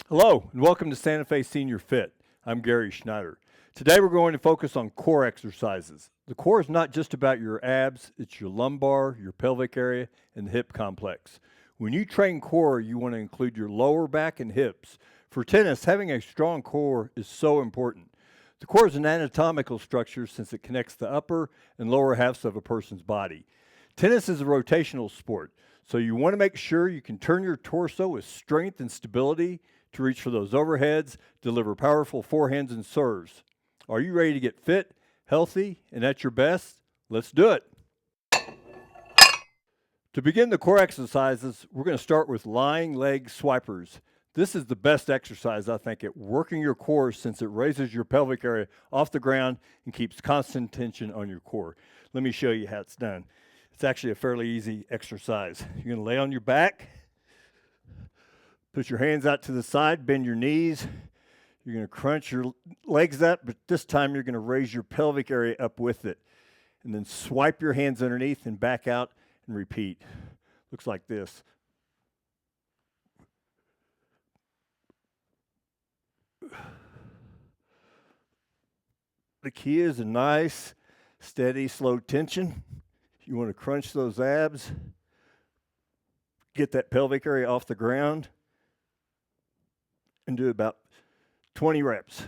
Hello, and welcome to Santa Fe Senior Fit. I'm Gary Schneider. Today we're going to focus on core exercises. The core is not just about your abs, it's your lumbar, your pelvic area, and the hip complex. When you train core, you want to include your lower back and hips. For tennis, having a strong core is so important. The core is an anatomical structure since it connects the upper and lower halves of a person's body. Tennis is a rotational sport, so you want to make sure you can turn your torso with strength and stability to reach for those overheads, deliver powerful forehands and serves. Are you ready to get fit, healthy, and at your best? Let's do it. To begin the core exercises, we're going to start with lying leg swipers. This is the best exercise, I think, at working your core since it raises your pelvic area off the ground and keeps constant tension on your core. Let me show you how it's done. It's actually a fairly easy exercise. You're going to lay on your back, put your hands out to the side, bend your knees. You're going to crunch your legs up, but this time you're going to raise your pelvic area up with it. And then swipe your hands underneath and back out and repeat. Looks like this. The key is a nice, steady, slow tension. You want to crunch those abs, get that pelvic area off the ground, and do about 20 reps.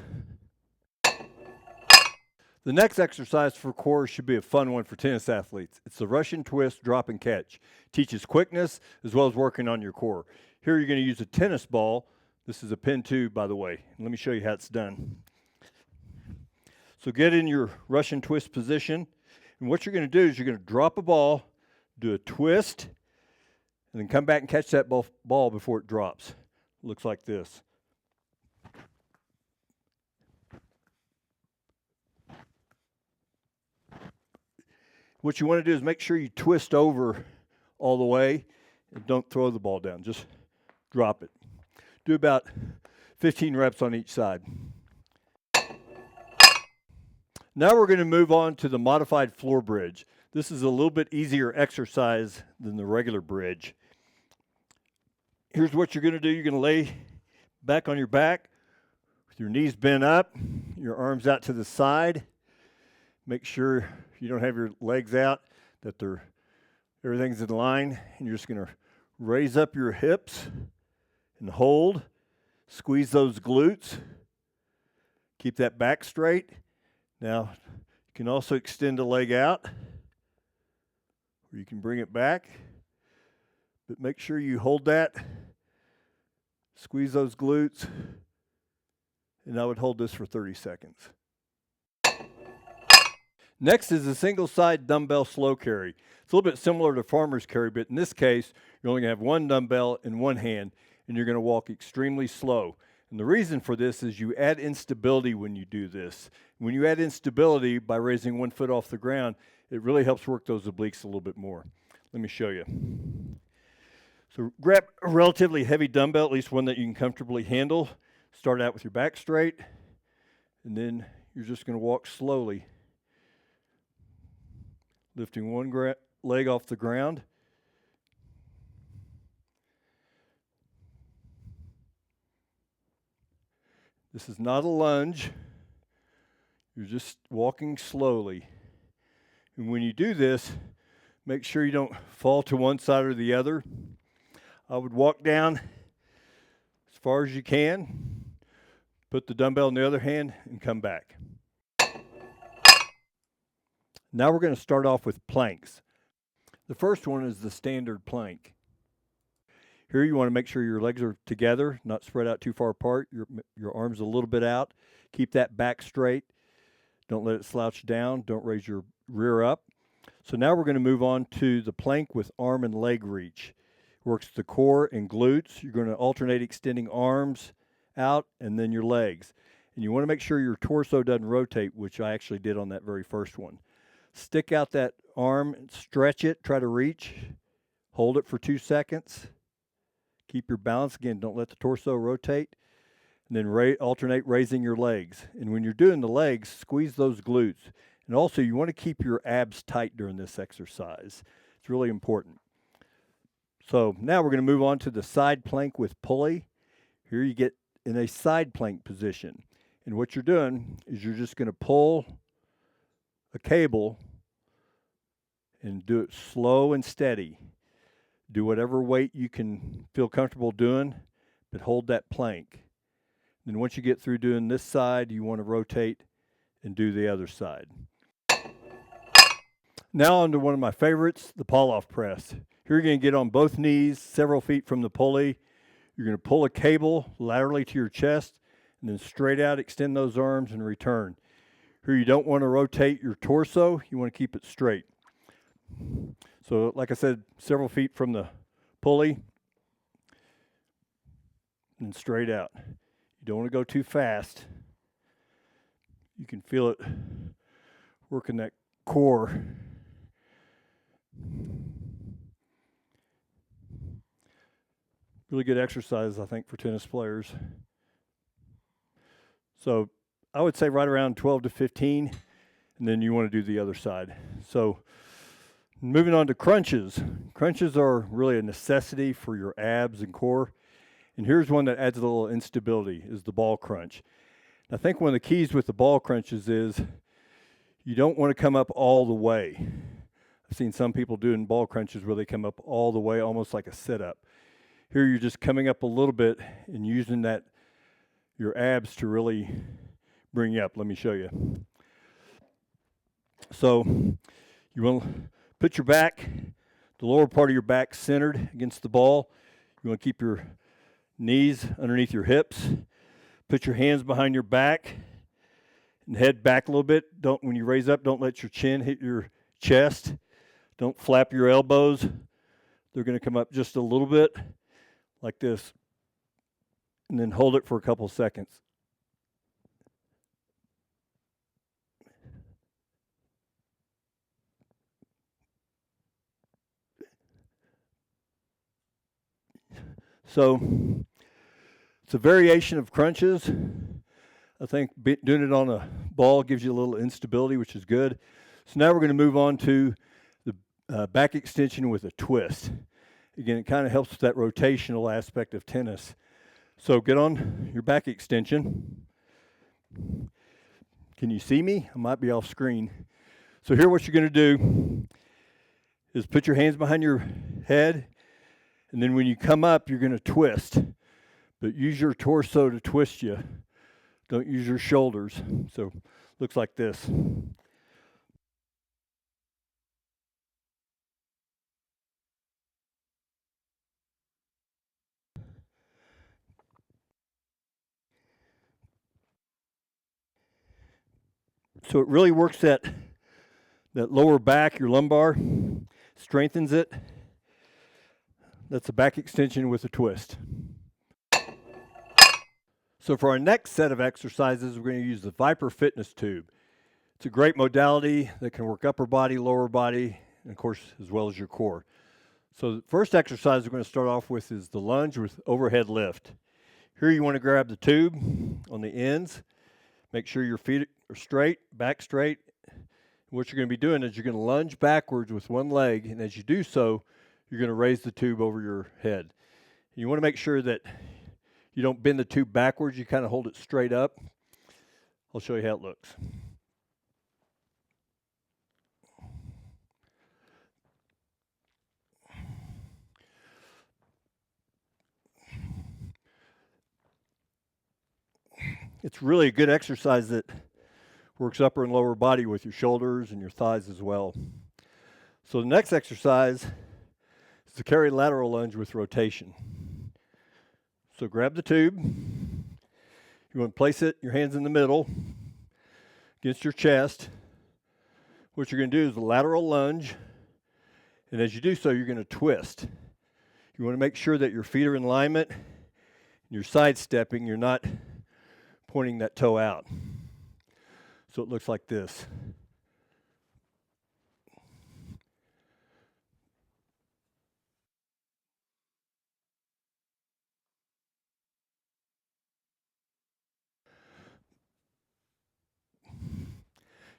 The next exercise for core should be a fun one for tennis athletes. It's the Russian twist, drop and catch. Teaches quickness as well as working on your core. Here you're going to use a tennis ball. This is a pin 2, by the way. Let me show you how it's done. So get in your Russian twist position. And what you're going to do is you're going to drop a ball, do a twist, and then come back and catch that ball before it drops. Looks like this. What you want to do is make sure you twist over all the way and don't throw the ball down. Just drop it. Do about 15 reps on each side. Now we're going to move on to the modified floor bridge. This is a little bit easier exercise than the regular bridge. Here's what you're going to do. You're going to lay back on your back with your knees bent up, your arms out to the side. Make sure you don't have your legs out, that everything's in line, and you're just going to raise up your hips and hold. Squeeze those glutes. Keep that back straight. Now, you can also extend a leg out, or you can bring it back, but make sure you hold that. Squeeze those glutes, and I would hold this for 30 seconds. Next is a single side dumbbell slow carry. It's a little bit similar to farmer's carry, but in this case, you're only going to have one dumbbell in one hand, and you're going to walk extremely slow. And the reason for this is you add instability when you do this. When you add instability by raising one foot off the ground, it really helps work those obliques a little bit more. Let me show you. So grab a relatively heavy dumbbell, at least one that you can comfortably handle. Start out with your back straight, and then you're just going to walk slowly, lifting one leg off the ground. This is not a lunge. You're just walking slowly. And when you do this, make sure you don't fall to one side or the other. I would walk down as far as you can, put the dumbbell in the other hand, and come back. Now we're going to start off with planks. The first one is the standard plank. Here you want to make sure your legs are together, not spread out too far apart. Your arms a little bit out. Keep that back straight. Don't let it slouch down. Don't raise your rear up. So now we're going to move on to the plank with arm and leg reach. Works the core and glutes. You're going to alternate extending arms out and then your legs. And you want to make sure your torso doesn't rotate, which I actually did on that very first one. Stick out that arm, stretch it, try to reach. Hold it for 2 seconds. Keep your balance. Again, don't let the torso rotate. And then alternate raising your legs. And when you're doing the legs, squeeze those glutes. And also, you want to keep your abs tight during this exercise. It's really important. So now we're going to move on to the side plank with pulley. Here you get in a side plank position. And what you're doing is you're just going to pull a cable and do it slow and steady. Do whatever weight you can feel comfortable doing, but hold that plank. Then once you get through doing this side, you want to rotate and do the other side. Now on to one of my favorites, the pull-off press. Here you're going to get on both knees, several feet from the pulley. You're going to pull a cable laterally to your chest, and then straight out, extend those arms and return. Here you don't want to rotate your torso, you want to keep it straight. So like I said, several feet from the pulley, and straight out. You don't want to go too fast. You can feel it working that core. Really good exercise, I think, for tennis players. So I would say right around 12 to 15, and then you want to do the other side. So moving on to crunches. Crunches are really a necessity for your abs and core. And here's one that adds a little instability, is the ball crunch. I think one of the keys with the ball crunches is you don't want to come up all the way. I've seen some people doing ball crunches where they come up all the way, almost like a sit-up. Here you're just coming up a little bit and using that, your abs to really bring you up. Let me show you. So you want to put your back, the lower part of your back centered against the ball. You want to keep your knees underneath your hips. Put your hands behind your back and head back a little bit. When you raise up, don't let your chin hit your chest. Don't flap your elbows. They're going to come up just a little bit like this. And then hold it for a couple seconds. So it's a variation of crunches. I think doing it on a ball gives you a little instability, which is good. So now we're going to move on to the back extension with a twist. Again, it kind of helps with that rotational aspect of tennis. So get on your back extension. Can you see me? I might be off screen. So here what you're going to do is put your hands behind your head, and then when you come up, you're going to twist. But use your torso to twist you. Don't use your shoulders. So looks like this. So it really works that lower back, your lumbar, strengthens it. That's a back extension with a twist. So for our next set of exercises, we're going to use the Viper Fitness Tube. It's a great modality that can work upper body, lower body, and of course, as well as your core. So the first exercise we're going to start off with is the lunge with overhead lift. Here you want to grab the tube on the ends. Make sure your feet are straight, back straight. What you're going to be doing is you're going to lunge backwards with one leg, and as you do so, you're going to raise the tube over your head. And you want to make sure that you don't bend the tube backwards, you kind of hold it straight up. I'll show you how it looks. It's really a good exercise that works upper and lower body with your shoulders and your thighs as well. So the next exercise is the carry lateral lunge with rotation. So grab the tube. You want to place it, your hands in the middle, against your chest. What you're going to do is a lateral lunge, and as you do so, you're going to twist. You want to make sure that your feet are in alignment, and you're sidestepping, you're not pointing that toe out. So it looks like this.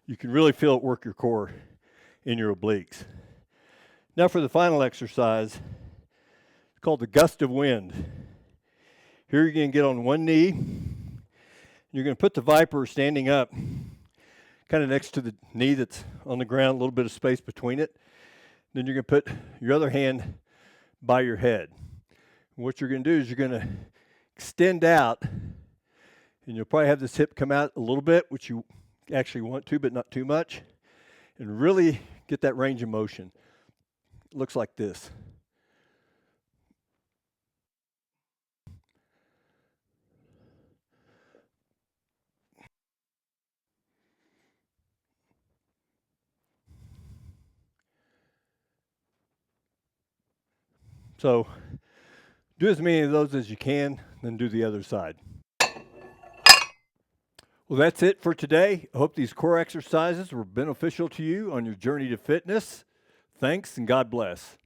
You can really feel it work your core in your obliques. Now for the final exercise, it's called the gust of wind. Here you're going to get on one knee. You're going to put the Viper standing up, kind of next to the knee that's on the ground, a little bit of space between it. Then you're going to put your other hand by your head. And what you're going to do is you're going to extend out, and you'll probably have this hip come out a little bit, which you actually want to, but not too much, and really get that range of motion. It looks like this. So do as many of those as you can, then do the other side. Well, that's it for today. I hope these core exercises were beneficial to you on your journey to fitness. Thanks, and God bless.